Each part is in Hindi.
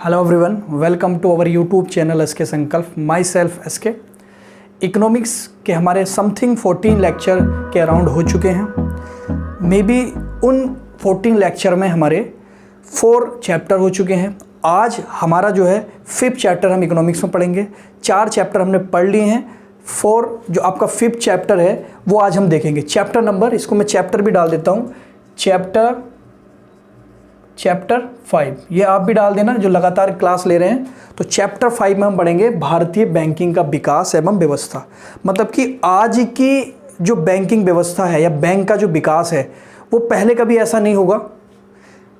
Hello everyone, welcome to our YouTube channel S K Sankalp. Myself S K. Economics के हमारे समथिंग 14 लेक्चर के अराउंड हो चुके हैं। मे बी उन 14 लेक्चर में हमारे 4 चैप्टर हो चुके हैं। आज हमारा जो है 5th चैप्टर हम इकोनॉमिक्स में पढ़ेंगे। 4 चैप्टर हमने पढ़ लिए हैं, 4 जो आपका 5th चैप्टर है वो आज हम देखेंगे। चैप्टर नंबर, इसको मैं चैप्टर भी डाल देता हूँ, चैप्टर 5, ये आप भी डाल देना जो लगातार क्लास ले रहे हैं। तो चैप्टर 5 में हम पढ़ेंगे भारतीय बैंकिंग का विकास एवं व्यवस्था। मतलब कि आज की जो बैंकिंग व्यवस्था है या बैंक का जो विकास है वो पहले कभी ऐसा नहीं होगा,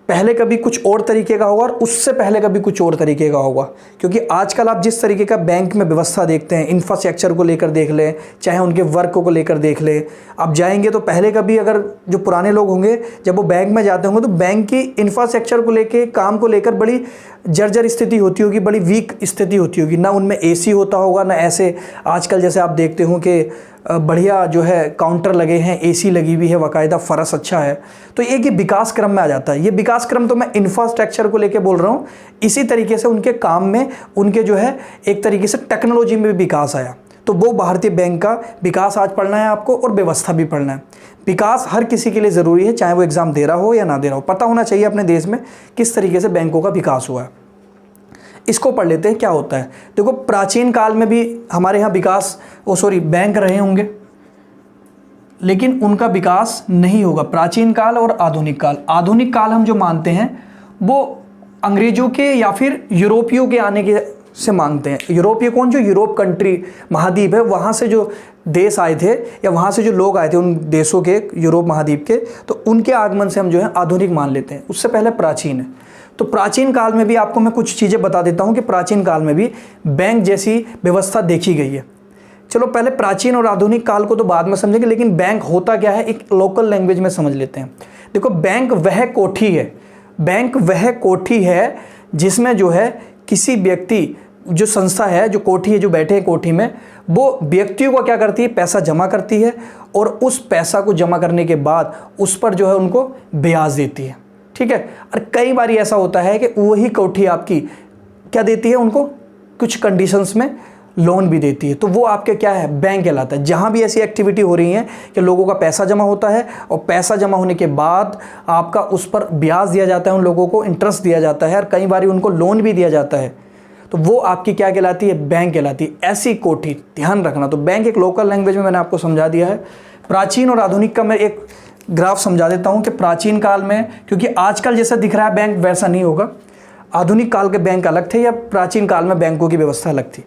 पहले कभी कुछ और तरीके का होगा और उससे पहले कभी कुछ और तरीके का होगा। क्योंकि आजकल आप जिस तरीके का बैंक में व्यवस्था देखते हैं, इंफ्रास्ट्रक्चर को लेकर देख लें, चाहे उनके वर्क को लेकर देख लें, आप जाएंगे तो पहले कभी अगर जो पुराने लोग होंगे जब वो बैंक में जाते होंगे तो बैंक की इंफ्रास्ट्रक्चर को लेकर, काम को लेकर बड़ी जर्जर स्थिति होती होगी, बड़ी वीक स्थिति होती होगी। ना उनमें एसी होता होगा, ना ऐसे आजकल जैसे आप देखते हो कि बढ़िया जो है काउंटर लगे हैं, एसी लगी हुई है, बाकायदा फर्श अच्छा है। तो ये कि विकास क्रम में आ जाता है। ये विकास क्रम तो मैं इंफ्रास्ट्रक्चर को लेके बोल रहा हूँ। इसी तरीके से उनके काम में, उनके जो है एक तरीके से टेक्नोलॉजी में भी विकास आया। तो वो भारतीय बैंक का विकास आज पढ़ना है आपको और व्यवस्था भी पढ़ना है। विकास हर किसी के लिए ज़रूरी है, चाहे वो एग्ज़ाम दे रहा हो या ना दे रहा हो। पता होना चाहिए अपने देश में किस तरीके से बैंकों का विकास हुआ है। इसको पढ़ लेते हैं क्या होता है। देखो, प्राचीन काल में भी हमारे यहाँ बैंक रहे होंगे, लेकिन उनका विकास नहीं होगा। प्राचीन काल और आधुनिक काल, आधुनिक काल हम जो मानते हैं वो अंग्रेजों के या फिर यूरोपियों के आने के से मानते हैं। यूरोपीय कौन? जो यूरोप कंट्री महाद्वीप है, वहाँ से जो देश आए थे या वहाँ से जो लोग आए थे उन देशों के, यूरोप महाद्वीप के, तो उनके आगमन से हम जो है आधुनिक मान लेते हैं। उससे पहले प्राचीन है। तो प्राचीन काल में भी आपको मैं कुछ चीज़ें बता देता हूँ कि प्राचीन काल में भी बैंक जैसी व्यवस्था देखी गई है। चलो पहले प्राचीन और आधुनिक काल को तो बाद में समझेंगे, लेकिन बैंक होता क्या है एक लोकल लैंग्वेज में समझ लेते हैं। देखो, बैंक वह कोठी है, बैंक वह कोठी है जिसमें जो है किसी व्यक्ति, जो संस्था है, जो कोठी है, जो बैठे हैं कोठी में, वो व्यक्तियों को क्या करती है, पैसा जमा करती है और उस पैसा को जमा करने के बाद उस पर जो है उनको ब्याज देती है। ठीक है। और कई बार ऐसा होता है कि वही कोठी आपकी क्या देती है, उनको कुछ कंडीशंस में लोन भी देती है। तो वो आपके क्या है, बैंक कहलाता है। जहाँ भी ऐसी एक्टिविटी हो रही है कि लोगों का पैसा जमा होता है और पैसा जमा होने के बाद आपका उस पर ब्याज दिया जाता है, उन लोगों को इंटरेस्ट दिया जाता है और कई बार उनको लोन भी दिया जाता है, तो वो आपकी क्या कहलाती है, बैंक कहलाती है। ऐसी कोठी, ध्यान रखना। तो बैंक एक लोकल लैंग्वेज में मैंने आपको समझा दिया है। प्राचीन और आधुनिक का मैं एक ग्राफ समझा देता हूँ कि प्राचीन काल में, क्योंकि आजकल जैसा दिख रहा है बैंक वैसा नहीं होगा। आधुनिक काल के बैंक अलग थे या प्राचीन काल में बैंकों की व्यवस्था अलग थी।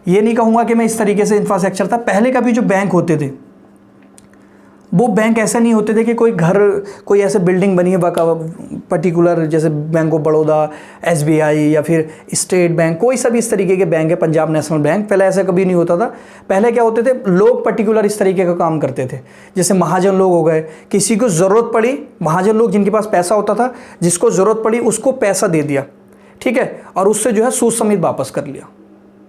ये नहीं कहूँगा कि मैं इस तरीके से इंफ्रास्ट्रक्चर था। पहले का भी जो बैंक होते थे वो बैंक ऐसे नहीं होते थे कि कोई घर, कोई ऐसे बिल्डिंग बनी है पर्टिकुलर, जैसे बैंक ऑफ बड़ौदा, SBI या फिर स्टेट बैंक, कोई सा भी इस तरीके के बैंक है, पंजाब नेशनल बैंक, पहले ऐसा कभी नहीं होता था। पहले क्या होते थे, लोग पर्टिकुलर इस तरीके का काम करते थे। जैसे महाजन लोग हो गए, किसी को ज़रूरत पड़ी, महाजन लोग जिनके पास पैसा होता था, जिसको ज़रूरत पड़ी उसको पैसा दे दिया, ठीक है, और उससे जो है सूद समेत वापस कर लिया।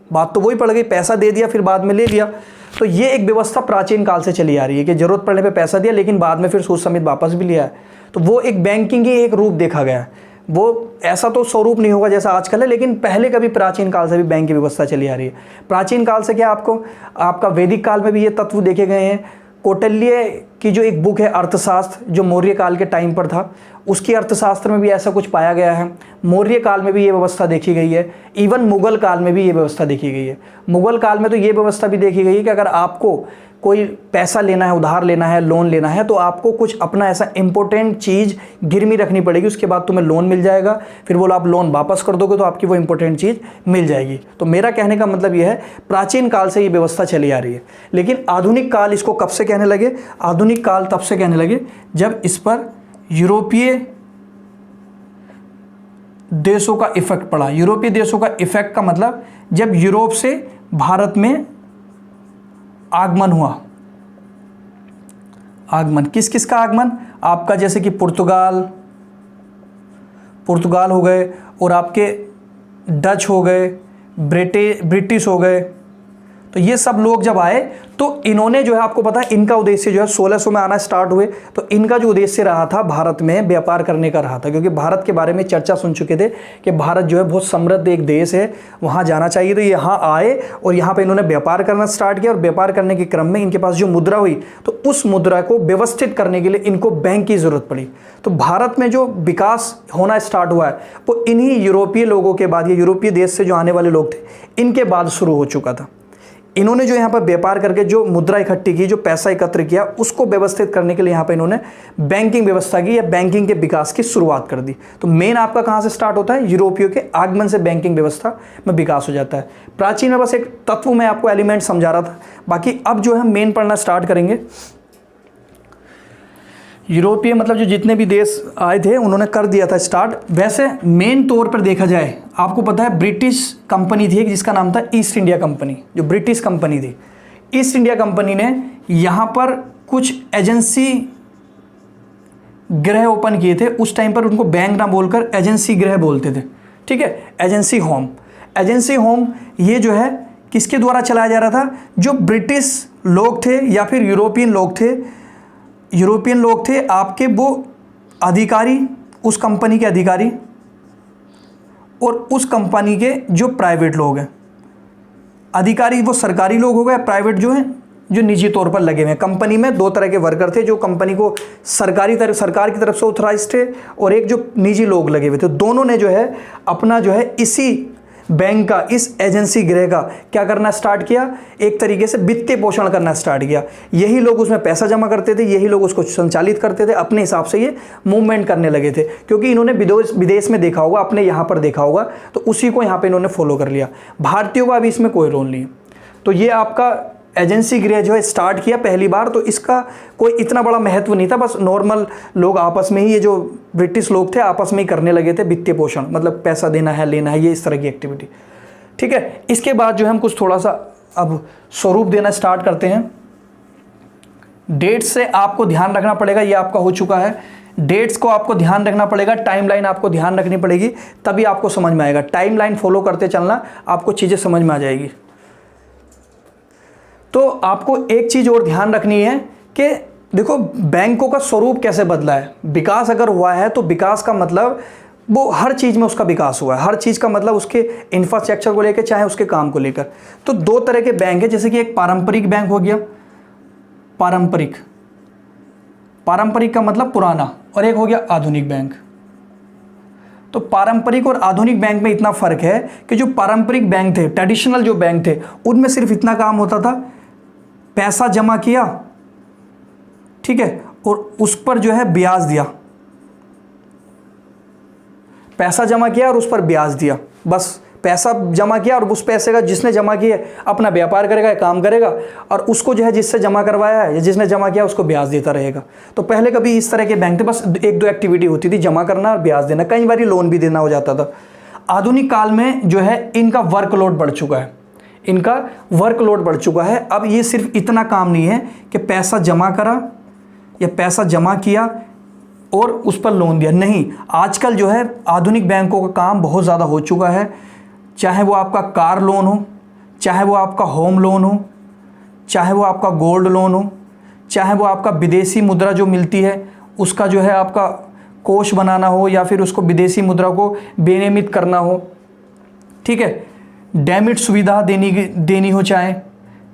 बात तो वही पड़ गई, पैसा दे दिया फिर बाद में ले लिया। तो ये एक व्यवस्था प्राचीन काल से चली आ रही है कि जरूरत पड़ने पे पैसा दिया लेकिन बाद में फिर सूद समेत वापस भी लिया है। तो वो एक बैंकिंग ही एक रूप देखा गया है। वो ऐसा तो स्वरूप नहीं होगा जैसा आजकल है, लेकिन पहले का भी प्राचीन काल से भी बैंक की व्यवस्था चली आ रही है। प्राचीन काल से क्या आपका वैदिक काल में भी ये तत्व देखे गए हैं। कौटिल्य की जो एक बुक है अर्थशास्त्र, जो मौर्य काल के टाइम पर था, उसकी अर्थशास्त्र में भी ऐसा कुछ पाया गया है। मौर्य काल में भी ये व्यवस्था देखी गई है। इवन मुगल काल में भी ये व्यवस्था देखी गई है। मुगल काल में तो ये व्यवस्था भी देखी गई है कि अगर आपको कोई पैसा लेना है, उधार लेना है, लोन लेना है, तो आपको कुछ अपना ऐसा इंपॉर्टेंट चीज़ गिरवी रखनी पड़ेगी, उसके बाद तुम्हें लोन मिल जाएगा। फिर बोला आप लोन वापस कर दोगे तो आपकी वो इंपॉर्टेंट चीज़ मिल जाएगी। तो मेरा कहने का मतलब यह है, प्राचीन काल से ये व्यवस्था चली आ रही है। लेकिन आधुनिक काल इसको कब से कहने लगे? आधुनिक काल तब से कहने लगे जब इस पर यूरोपीय देशों का इफेक्ट पड़ा। यूरोपीय देशों का इफेक्ट का मतलब जब यूरोप से भारत में आगमन हुआ। आगमन किस किस का आगमन? आपका जैसे कि पुर्तगाल हो गए और आपके डच हो गए, ब्रिटिश हो गए। तो ये सब लोग जब आए तो इन्होंने जो है, आपको पता है इनका उद्देश्य जो है 1600 में आना स्टार्ट हुए, तो इनका जो उद्देश्य रहा था भारत में व्यापार करने का रहा था, क्योंकि भारत के बारे में चर्चा सुन चुके थे कि भारत जो है बहुत समृद्ध एक देश है, वहाँ जाना चाहिए। तो यहाँ आए और यहाँ पे इन्होंने व्यापार करना स्टार्ट किया, और व्यापार करने के क्रम में इनके पास जो मुद्रा हुई तो उस मुद्रा को व्यवस्थित करने के लिए इनको बैंक की ज़रूरत पड़ी। तो भारत में जो विकास होना स्टार्ट हुआ है वो इन्हीं यूरोपीय लोगों के बाद, ये यूरोपीय देश से जो आने वाले लोग थे इनके बाद शुरू हो चुका था। इन्होंने जो यहाँ पर व्यापार करके जो मुद्रा इकट्ठी की, जो पैसा एकत्र किया, उसको व्यवस्थित करने के लिए यहाँ पे इन्होंने बैंकिंग व्यवस्था की या बैंकिंग के विकास की शुरुआत कर दी। तो मेन आपका कहाँ से स्टार्ट होता है? यूरोपियों के आगमन से बैंकिंग व्यवस्था में विकास हो जाता है। प्राचीन में बस एक तत्व में आपको एलिमेंट समझा रहा था, बाकी अब जो है मेन पढ़ना स्टार्ट करेंगे। यूरोपीय मतलब जो जितने भी देश आए थे उन्होंने कर दिया था स्टार्ट। वैसे मेन तौर पर देखा जाए, आपको पता है ब्रिटिश कंपनी थी जिसका नाम था ईस्ट इंडिया कंपनी, जो ब्रिटिश कंपनी थी। ईस्ट इंडिया कंपनी ने यहाँ पर कुछ एजेंसी गृह ओपन किए थे। उस टाइम पर उनको बैंक ना बोलकर एजेंसी गृह बोलते थे, ठीक है, एजेंसी होम। एजेंसी होम ये जो है किसके द्वारा चलाया जा रहा था? जो ब्रिटिश लोग थे या फिर यूरोपियन लोग थे आपके, वो अधिकारी, उस कंपनी के अधिकारी और उस कंपनी के जो प्राइवेट लोग हैं। अधिकारी वो सरकारी लोग हो गए, प्राइवेट जो हैं जो निजी तौर पर लगे हुए हैं। कंपनी में दो तरह के वर्कर थे, जो कंपनी को सरकार की तरफ से ऑथराइज थे, और एक जो निजी लोग लगे हुए थे। दोनों ने जो है अपना जो है इसी बैंक का, इस एजेंसी गृह का क्या करना स्टार्ट किया? एक तरीके से वित्तीय पोषण करना स्टार्ट किया। यही लोग उसमें पैसा जमा करते थे, यही लोग उसको संचालित करते थे, अपने हिसाब से ये मूवमेंट करने लगे थे, क्योंकि इन्होंने विदेश में देखा होगा, अपने यहाँ पर देखा होगा, तो उसी को यहाँ पे इन्होंने फॉलो कर लिया। भारतीयों का अभी इसमें कोई रोल नहीं है। तो ये आपका एजेंसी गृह जो है स्टार्ट किया पहली बार, तो इसका कोई इतना बड़ा महत्व नहीं था, बस नॉर्मल लोग आपस में ही, ये जो ब्रिटिश लोग थे आपस में ही करने लगे थे वित्तीय पोषण, मतलब पैसा देना है, लेना है, ये इस तरह की एक्टिविटी, ठीक है। इसके बाद जो है हम कुछ थोड़ा सा अब स्वरूप देना स्टार्ट करते हैं। डेट से आपको ध्यान रखना पड़ेगा, ये आपका हो चुका है। डेट्स को आपको ध्यान रखना पड़ेगा, टाइमलाइन आपको ध्यान रखनी पड़ेगी, तभी आपको समझ में आएगा। टाइमलाइन फॉलो करते चलना, आपको चीज़ें समझ में आ जाएगी। तो आपको एक चीज़ और ध्यान रखनी है कि देखो बैंकों का स्वरूप कैसे बदला है। विकास अगर हुआ है तो विकास का मतलब वो हर चीज़ में उसका विकास हुआ है। हर चीज़ का मतलब उसके इंफ्रास्ट्रक्चर को लेकर, चाहे उसके काम को लेकर। तो दो तरह के बैंक है, जैसे कि एक पारंपरिक बैंक हो गया, पारंपरिक का मतलब पुराना, और एक हो गया आधुनिक बैंक। तो पारंपरिक और आधुनिक बैंक में इतना फर्क है कि जो पारंपरिक बैंक थे, ट्रेडिशनल जो बैंक थे, उनमें सिर्फ इतना काम होता था, पैसा जमा किया, ठीक है, और उस पर जो है ब्याज दिया। पैसा जमा किया और उस पर ब्याज दिया, बस पैसा जमा किया और उस पैसे का जिसने जमा किया अपना व्यापार करेगा, काम करेगा, और उसको जो है जिससे जमा करवाया है या जिसने जमा किया उसको ब्याज देता रहेगा। तो पहले कभी इस तरह के बैंक थे, बस एक दो एक्टिविटी होती थी, जमा करना और ब्याज देना, कई बार लोन भी देना हो जाता था। आधुनिक काल में जो है इनका वर्कलोड बढ़ चुका है, अब ये सिर्फ इतना काम नहीं है कि पैसा जमा करा या पैसा जमा किया और उस पर लोन दिया, नहीं। आजकल जो है आधुनिक बैंकों का काम बहुत ज़्यादा हो चुका है, चाहे वो आपका कार लोन हो, चाहे वो आपका होम लोन हो, चाहे वो आपका गोल्ड लोन हो, चाहे वो आपका विदेशी मुद्रा जो मिलती है उसका जो है आपका कोष बनाना हो, या फिर उसको विदेशी मुद्रा को विनियमित करना हो, ठीक है। डेबिट सुविधा देनी हो, चाहे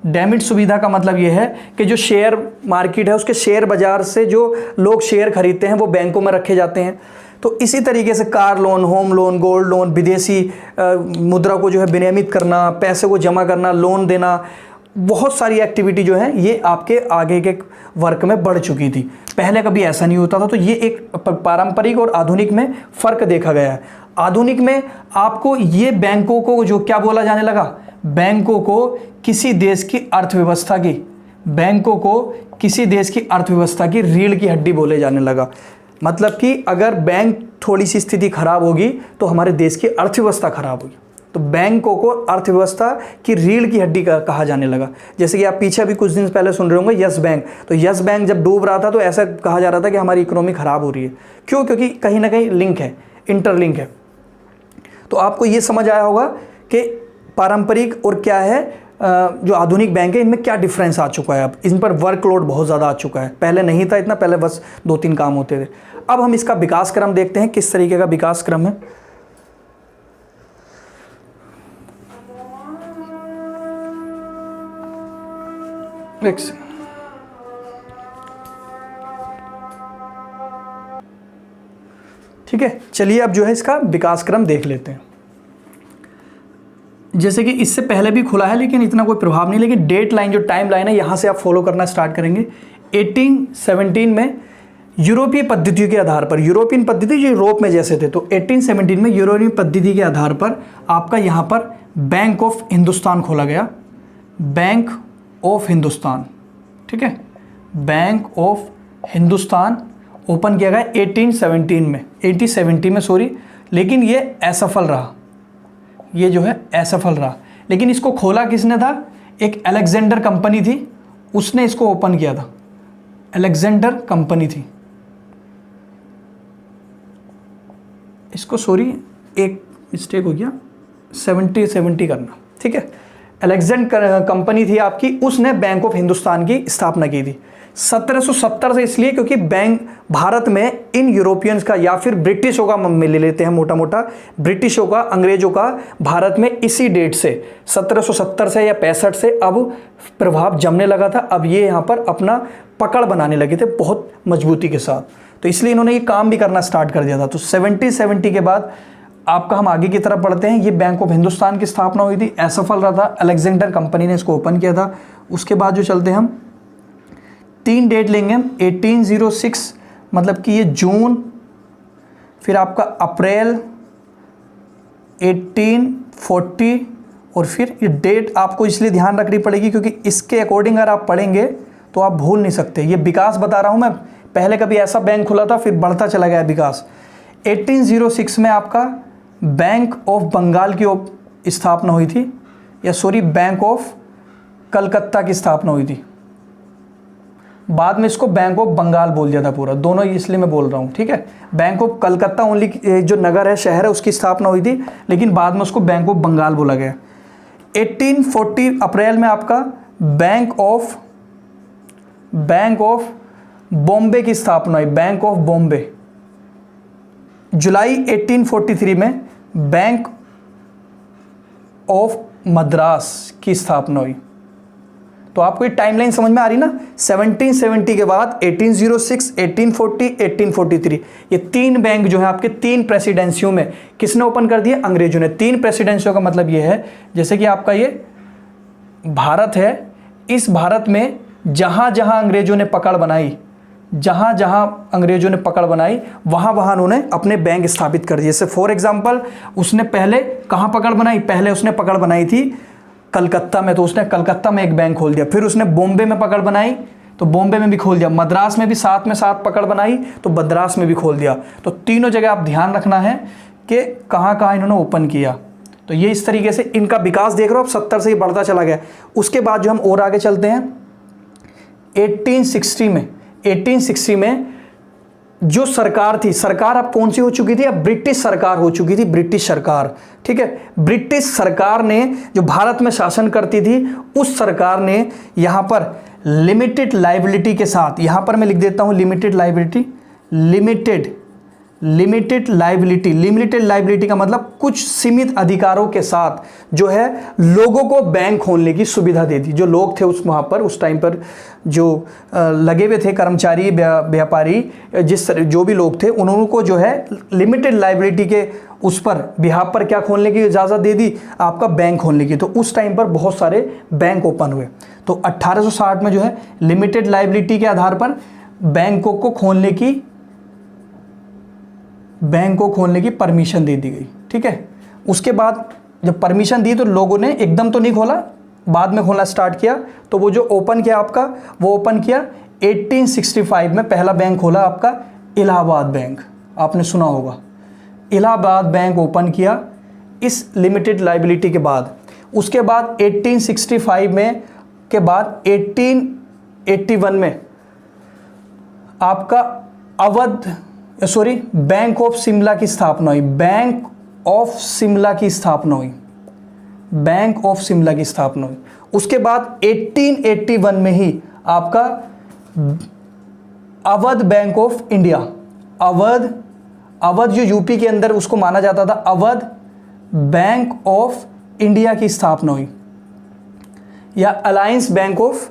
डेबिट सुविधा का मतलब ये है कि जो शेयर मार्केट है उसके शेयर बाजार से जो लोग शेयर खरीदते हैं वो बैंकों में रखे जाते हैं। तो इसी तरीके से car loan, home loan, gold loan, विदेशी मुद्रा को जो है विनियमित करना, पैसे को जमा करना, लोन देना, बहुत सारी एक्टिविटी जो है ये आपके आगे के वर्क में बढ़ चुकी थी। पहले कभी ऐसा नहीं होता था। तो ये एक पारंपरिक और आधुनिक में फ़र्क देखा गया है। आधुनिक में आपको ये बैंकों को जो क्या बोला जाने लगा, बैंकों को किसी देश की अर्थव्यवस्था की रीढ़ की हड्डी बोले जाने लगा। मतलब कि अगर बैंक थोड़ी सी स्थिति खराब होगी तो हमारे देश की अर्थव्यवस्था खराब होगी। तो बैंकों को अर्थव्यवस्था की रीढ़ की हड्डी कहा जाने लगा। जैसे कि आप पीछे भी कुछ दिन पहले सुन रहे होंगे यस बैंक। तो यस बैंक जब डूब रहा था तो ऐसा कहा जा रहा था कि हमारी इकोनॉमी खराब हो रही है। क्यों? क्योंकि कहीं ना कहीं लिंक है, इंटरलिंक है। तो आपको ये समझ आया होगा कि पारंपरिक और क्या है, जो आधुनिक बैंक है इनमें क्या डिफरेंस आ चुका है। अब इन पर वर्कलोड बहुत ज़्यादा आ चुका है, पहले नहीं था इतना, पहले बस 2-3 काम होते थे। अब हम इसका विकास क्रम देखते हैं, किस तरीके का विकास क्रम है। ठीक है, चलिए अब जो है इसका विकास क्रम देख लेते हैं। जैसे कि इससे पहले भी खुला है लेकिन इतना कोई प्रभाव नहीं, लेकिन डेट लाइन जो टाइम लाइन है यहाँ से आप फॉलो करना स्टार्ट करेंगे। 1817 में यूरोपीय पद्धतियों के आधार पर, यूरोपियन पद्धति जो यूरोप में जैसे थे, तो 1817 में यूरोपियन पद्धति के आधार पर आपका यहाँ पर बैंक ऑफ हिंदुस्तान खोला गया, बैंक ऑफ हिंदुस्तान। ठीक है, बैंक ऑफ हिंदुस्तान ओपन किया गया 1870 में सॉरी, लेकिन ये असफल रहा, ये जो है असफल रहा। लेकिन इसको खोला किसने था, एक अलेक्जेंडर कंपनी थी, उसने इसको ओपन किया था, अलेक्जेंडर कंपनी थी। इसको सॉरी एक मिस्टेक हो गया, 70 करना। ठीक है, अलेक्जेंडर कंपनी थी आपकी, उसने बैंक ऑफ हिंदुस्तान की स्थापना की थी 1770 से, इसलिए क्योंकि बैंक भारत में इन यूरोपियंस का या फिर ब्रिटिशों का ले लेते हैं, मोटा मोटा ब्रिटिशों का, अंग्रेजों का भारत में इसी डेट से 1770 से या 65 से अब प्रभाव जमने लगा था। अब ये यहाँ पर अपना पकड़ बनाने लगे थे बहुत मजबूती के साथ, तो इसलिए इन्होंने ये काम भी करना स्टार्ट कर दिया था। तो 1770 के बाद आपका हम आगे की तरफ पढ़ते हैं। ये बैंक ऑफ हिंदुस्तान की स्थापना हुई थी, असफल रहा था, अलेक्जेंडर कंपनी ने इसको ओपन किया था। उसके बाद जो चलते हैं हम 3 डेट लेंगे हम, 1806 मतलब कि ये जून, फिर आपका अप्रैल 1840, और फिर ये डेट आपको इसलिए ध्यान रखनी पड़ेगी क्योंकि इसके अकॉर्डिंग अगर आप पढ़ेंगे तो आप भूल नहीं सकते। ये विकास बता रहा हूँ मैं, पहले कभी ऐसा बैंक खुला था फिर बढ़ता चला गया विकास। 1806 में आपका बैंक ऑफ बंगाल की स्थापना हुई थी, या सॉरी बैंक ऑफ कलकत्ता की स्थापना हुई थी। बाद में इसको बैंक ऑफ बंगाल बोल दिया था पूरा, दोनों इसलिए मैं बोल रहा हूँ। ठीक है, बैंक ऑफ कलकत्ता ओनली जो नगर है, शहर है, उसकी स्थापना हुई थी, लेकिन बाद में उसको बैंक ऑफ बंगाल बोला गया। 1840 अप्रैल में आपका बैंक ऑफ बॉम्बे की स्थापना हुई, बैंक ऑफ बॉम्बे। जुलाई 1843 में बैंक ऑफ मद्रास की स्थापना हुई। तो आपको ये टाइमलाइन समझ में आ रही ना, 1770 के बाद 1806, 1840, 1843, ये 3 बैंक जो है आपके 3 प्रेसिडेंसियों में किसने ओपन कर दिए, अंग्रेजों ने। 3 प्रेसिडेंसियों का मतलब ये है, जैसे कि आपका ये भारत है, इस भारत में जहां जहां अंग्रेजों ने पकड़ बनाई, वहां उन्होंने अपने बैंक स्थापित कर दिए। जैसे फॉर एग्जांपल उसने पहले कहां पकड़ बनाई, पहले उसने पकड़ बनाई थी कलकत्ता में, तो उसने कलकत्ता में एक बैंक खोल दिया। फिर उसने बॉम्बे में पकड़ बनाई तो बॉम्बे में भी खोल दिया, मद्रास में भी साथ में साथ पकड़ बनाई तो मद्रास में भी खोल दिया। तो तीनों जगह आप ध्यान रखना है कि कहाँ कहाँ इन्होंने ओपन किया। तो ये इस तरीके से इनका विकास देख रहे हो आप, 70 से ही बढ़ता चला गया। उसके बाद जो हम और आगे चलते हैं 1860 में जो सरकार थी, सरकार अब कौन सी हो चुकी थी, अब ब्रिटिश सरकार हो चुकी थी, ब्रिटिश सरकार। ठीक है, ब्रिटिश सरकार ने जो भारत में शासन करती थी, उस सरकार ने यहां पर लिमिटेड लायबिलिटी के साथ, यहां पर मैं लिख देता हूं लिमिटेड लायबिलिटी का मतलब कुछ सीमित अधिकारों के साथ जो है लोगों को बैंक खोलने की सुविधा दे दी। जो लोग थे वहां पर उस टाइम पर जो लगे हुए थे, कर्मचारी, व्यापारी, जो भी लोग थे, उन्होंने को जो है लिमिटेड लायबिलिटी के उस पर बिहाफ पर क्या खोलने की इजाज़त दे दी, आपका बैंक खोलने की। तो उस टाइम पर बहुत सारे बैंक ओपन हुए। तो 1860 में जो है लिमिटेड लायबिलिटी के आधार पर बैंकों को खोलने की परमिशन दे दी गई। ठीक है, उसके बाद जब परमिशन दी तो लोगों ने एकदम तो नहीं खोला, बाद में खोलना स्टार्ट किया। तो वो जो ओपन किया आपका, वो ओपन किया 1865 में पहला बैंक खोला आपका इलाहाबाद बैंक, आपने सुना होगा। इलाहाबाद बैंक ओपन किया इस लिमिटेड लायबिलिटी के बाद। उसके बाद 1865 में के बाद 1881 में आपका बैंक ऑफ शिमला की स्थापना हुई। बैंक ऑफ शिमला की स्थापना हुई। बैंक ऑफ शिमला की स्थापना हुई। उसके बाद 1881 में ही आपका Awadh bank of India, Awadh जो यूपी के अंदर उसको माना जाता था, अवध बैंक ऑफ इंडिया की स्थापना हुई, या अलायंस बैंक ऑफ,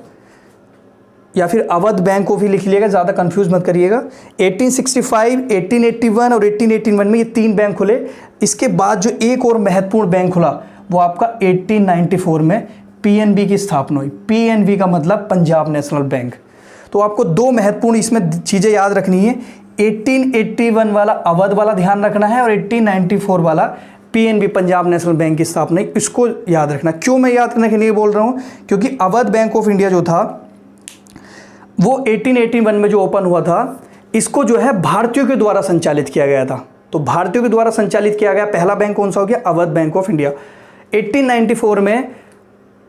या फिर अवध बैंक ऑफ ही लिख लीजिएगा, ज़्यादा कंफ्यूज मत करिएगा। 1865, 1881 और 1881 में ये 3 बैंक खुले। इसके बाद जो एक और महत्वपूर्ण बैंक खुला वो आपका 1894 में पीएनबी की स्थापना हुई। पीएनबी का मतलब पंजाब नेशनल बैंक। तो आपको 2 महत्वपूर्ण इसमें चीज़ें याद रखनी है, 1881 वाला अवध वाला ध्यान रखना है और 1894 वाला पीएनबी पंजाब नेशनल बैंक की स्थापना, इसको याद रखना। क्यों मैं याद करने के लिए बोल रहा हूँ, क्योंकि अवध बैंक ऑफ इंडिया जो था वो 1881 में जो ओपन हुआ था, इसको जो है भारतीयों के द्वारा संचालित किया गया था। तो भारतीयों के द्वारा संचालित किया गया पहला बैंक कौन सा हो गया, अवध बैंक ऑफ इंडिया। 1894 में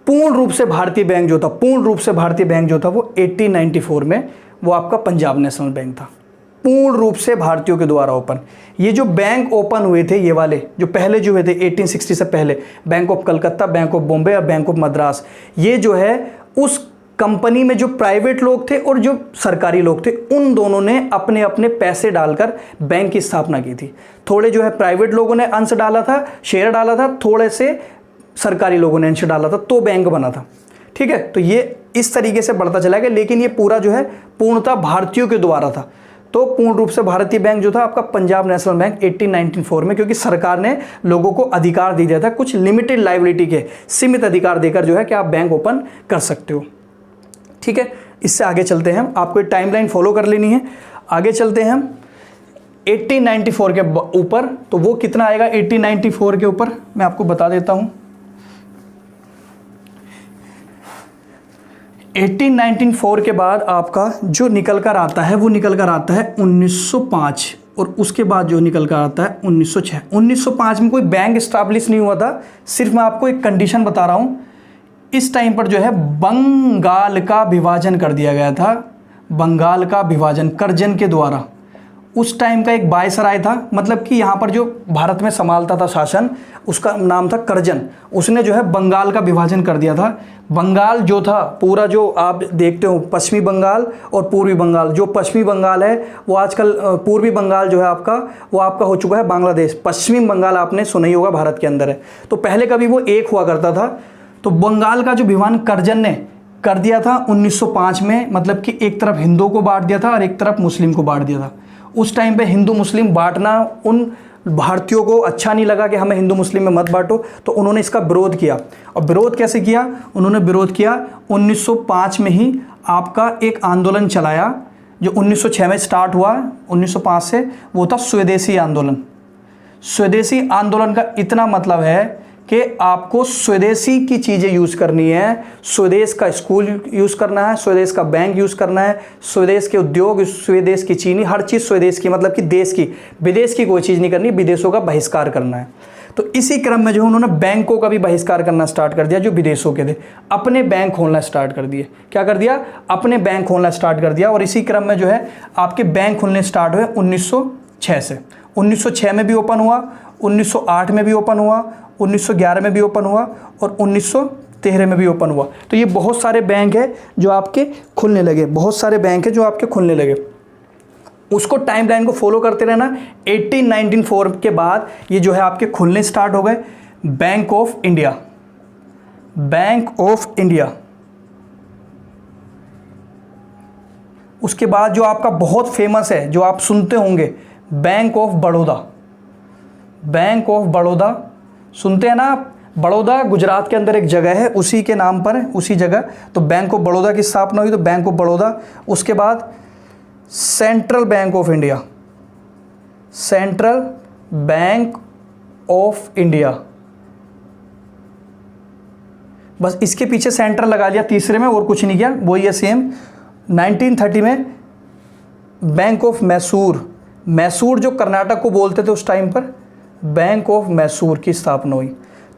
पूर्ण रूप से भारतीय बैंक जो था, पूर्ण रूप से भारतीय बैंक जो था वो 1894 में वो आपका पंजाब नेशनल बैंक था, पूर्ण रूप से भारतीयों के द्वारा ओपन। ये जो बैंक ओपन हुए थे, ये वाले जो पहले जो हुए थे 1860 से पहले, bank of Calcutta, bank of Bombay और बैंक ऑफ मद्रास, ये जो है उस कंपनी में जो प्राइवेट लोग थे और जो सरकारी लोग थे, उन दोनों ने अपने अपने पैसे डालकर बैंक की स्थापना की थी। थोड़े जो है प्राइवेट लोगों ने अंश डाला था, शेयर डाला था, थोड़े से सरकारी लोगों ने अंश डाला था, तो बैंक बना था। ठीक है, तो ये इस तरीके से बढ़ता चला गया, लेकिन ये पूरा जो है पूर्णतः भारतीयों के द्वारा था। तो पूर्ण रूप से भारतीय बैंक जो था आपका पंजाब नेशनल बैंक 1894 में, क्योंकि सरकार ने लोगों को अधिकार दे दिया था, कुछ लिमिटेड लायबिलिटी के सीमित अधिकार देकर जो है कि आप बैंक ओपन कर सकते हो। ठीक है, इससे आगे चलते हैं हम, आपको एक टाइमलाइन फॉलो कर लेनी है। आगे चलते हैं हम 1894 के ऊपर, तो वो कितना आएगा 1894 के ऊपर मैं आपको बता देता हूं। 1894 के बाद आपका जो निकल कर आता है वो निकल कर आता है 1905, और उसके बाद जो निकल कर आता है 1906। 1905 में कोई बैंक स्टैब्लिश नहीं हुआ था, सिर्फ मैं आपको एक कंडीशन बता रहा हूँ। इस टाइम पर जो है बंगाल का विभाजन कर दिया गया था, बंगाल का विभाजन कर्जन के द्वारा। उस टाइम का एक वायसराय था, मतलब कि यहाँ पर जो भारत में संभालता था शासन, उसका नाम था कर्जन। उसने जो है बंगाल का विभाजन कर दिया था। बंगाल जो था पूरा, जो आप देखते हो पश्चिमी बंगाल और पूर्वी बंगाल, जो पश्चिमी बंगाल है वो आजकल पूर्वी बंगाल जो है आपका, वो आपका हो चुका है बांग्लादेश। पश्चिमी बंगाल आपने सुना ही होगा भारत के अंदर है, तो पहले कभी वो एक हुआ करता था। तो बंगाल का जो विभाजन कर्जन ने कर दिया था 1905 में, मतलब कि एक तरफ हिंदुओं को बांट दिया था और एक तरफ मुस्लिम को बांट दिया था। उस टाइम पे हिंदू मुस्लिम बांटना उन भारतीयों को अच्छा नहीं लगा कि हमें हिंदू मुस्लिम में मत बांटो, तो उन्होंने इसका विरोध किया। और विरोध कैसे किया, उन्होंने विरोध किया 1905 में ही आपका एक आंदोलन चलाया जो 1906 में स्टार्ट हुआ, 1905 से, वो था स्वदेशी आंदोलन। स्वदेशी आंदोलन का इतना मतलब है कि आपको स्वदेशी की चीज़ें यूज़ करनी है, स्वदेश का स्कूल यूज़ करना है, स्वदेश का बैंक यूज़ करना है, स्वदेश के उद्योग, स्वदेश की चीनी, हर चीज़ स्वदेश की, मतलब कि देश की, विदेश की कोई चीज़ नहीं करनी, विदेशों का बहिष्कार करना है। तो इसी क्रम में जो है उन्होंने बैंकों का भी बहिष्कार करना स्टार्ट कर दिया जो विदेशों के थे, अपने बैंक खोलना स्टार्ट कर दिए। क्या कर दिया, अपने बैंक खोलना स्टार्ट कर दिया। और इसी क्रम में जो है आपके बैंक खुलने स्टार्ट हुए 1906 से। 1906 में भी ओपन हुआ, 1908 में भी ओपन हुआ, 1911 में भी ओपन हुआ और 1913 में भी ओपन हुआ। तो ये बहुत सारे बैंक है जो आपके खुलने लगे, बहुत सारे बैंक है जो आपके खुलने लगे। उसको टाइमलाइन को फॉलो करते रहना। 1894 के बाद ये जो है आपके खुलने स्टार्ट हो गए। Bank of India, bank of India, उसके बाद जो आपका बहुत फेमस है जो आप सुनते होंगे, bank of Baroda. Bank of Baroda सुनते हैं ना आप, बड़ौदा गुजरात के अंदर एक जगह है, उसी के नाम पर है, उसी जगह। तो बैंक ऑफ बड़ौदा की स्थापना हुई, तो बैंक ऑफ बड़ौदा। उसके बाद central bank of India, central bank of India, बस इसके पीछे सेंट्रल लगा लिया तीसरे में और कुछ नहीं किया, वही है सेम। 1930 में बैंक ऑफ मैसूर, मैसूर जो कर्नाटक को बोलते थे उस टाइम पर, बैंक ऑफ मैसूर की स्थापना हुई।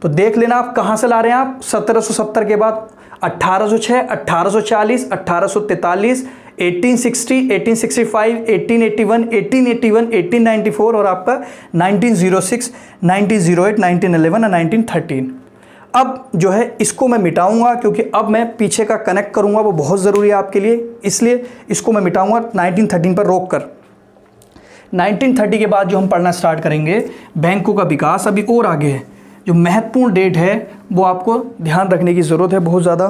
तो देख लेना आप कहाँ से ला रहे हैं आप, 1770 के बाद 1806, 1840, 1843, 1860, 1865, 1881, 1881, 1894 और आपका 1906, 1908, 1911 और 1913। अब जो है इसको मैं मिटाऊंगा, क्योंकि अब मैं पीछे का कनेक्ट करूंगा, वो बहुत ज़रूरी है आपके लिए, इसलिए इसको मैं मिटाऊंगा 1913 पर रोक कर। 1930 के बाद जो हम पढ़ना स्टार्ट करेंगे बैंकों का विकास, अभी और आगे है। जो महत्वपूर्ण डेट है वो आपको ध्यान रखने की ज़रूरत है बहुत ज़्यादा।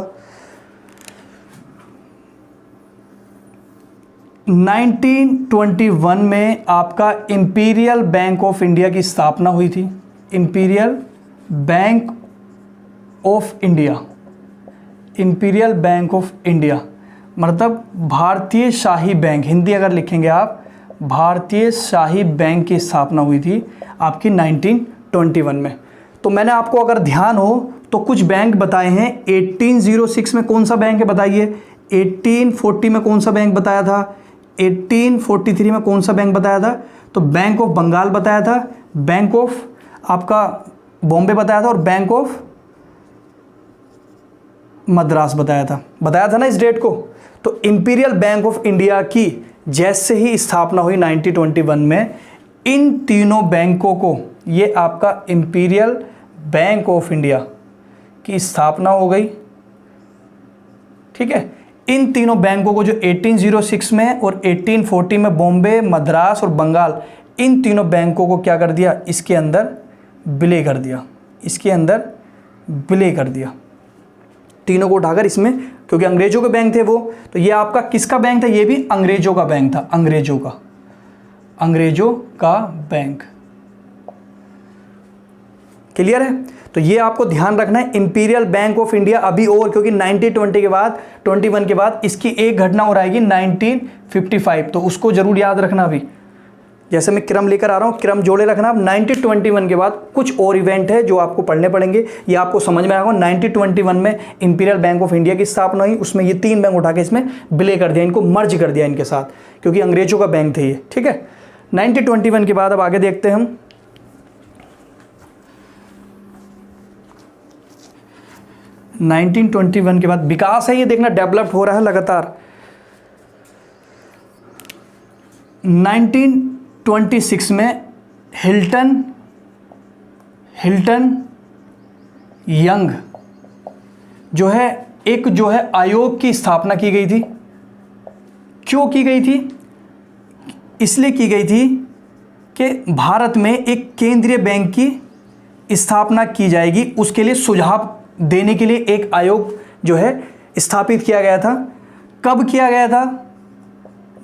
1921 में आपका इंपीरियल बैंक ऑफ इंडिया की स्थापना हुई थी। Imperial bank of India, imperial bank of India मतलब भारतीय शाही बैंक, हिंदी अगर लिखेंगे आप, भारतीय शाही बैंक की स्थापना हुई थी आपकी 1921 में। तो मैंने आपको अगर ध्यान हो तो कुछ बैंक बताए हैं। 1806 में कौन सा बैंक है बताइए, 1840 में कौन सा बैंक बताया था, 1843 में कौन सा बैंक बताया था, तो बैंक ऑफ बंगाल बताया था, बैंक ऑफ आपका बॉम्बे बताया था, और बैंक ऑफ मद्रास बताया था ना इस डेट को। तो इंपीरियल बैंक ऑफ इंडिया की जैसे ही स्थापना हुई 1921 में, इन तीनों बैंकों को, ये आपका इंपीरियल बैंक ऑफ इंडिया की स्थापना हो गई, ठीक है। इन तीनों बैंकों को जो 1806 में और 1840 में बॉम्बे, मद्रास और बंगाल, इन तीनों बैंकों को क्या कर दिया, इसके अंदर विलय कर दिया, इसके अंदर विलय कर दिया, तीनों को उठाकर इसमें, क्योंकि अंग्रेजों के बैंक थे वो। तो ये आपका किसका बैंक था, ये भी अंग्रेजों का बैंक था, अंग्रेजों का बैंक। क्लियर है। तो ये आपको ध्यान रखना है, इंपीरियल बैंक ऑफ इंडिया अभी और, क्योंकि 1920 के बाद 21 के बाद इसकी एक घटना और आएगी 1955, तो उसको जरूर याद रखना। अभी जैसे मैं क्रम लेकर आ रहा हूँ, क्रम जोड़े रखना। 1921 के बाद कुछ और इवेंट है जो आपको पढ़ने पड़ेंगे, ये आपको समझ में आएगा। 1921 में इंपीरियल बैंक ऑफ इंडिया की स्थापना हुई, उसमें ये तीन बैंक उठा के इसमें विलय कर दिया, इनको मर्ज कर दिया इनके साथ, क्योंकि अंग्रेजों का बैंक थे ये, ठीक है। 1921 के बाद अब आगे देखते हैं हम। के बाद विकास है, ये देखना डेवलप हो रहा है लगातार। 1926 में हिल्टन यंग जो है आयोग की स्थापना की गई थी। क्यों की गई थी, इसलिए की गई थी कि भारत में एक केंद्रीय बैंक की स्थापना की जाएगी, उसके लिए सुझाव देने के लिए एक आयोग जो है स्थापित किया गया था। कब किया गया था,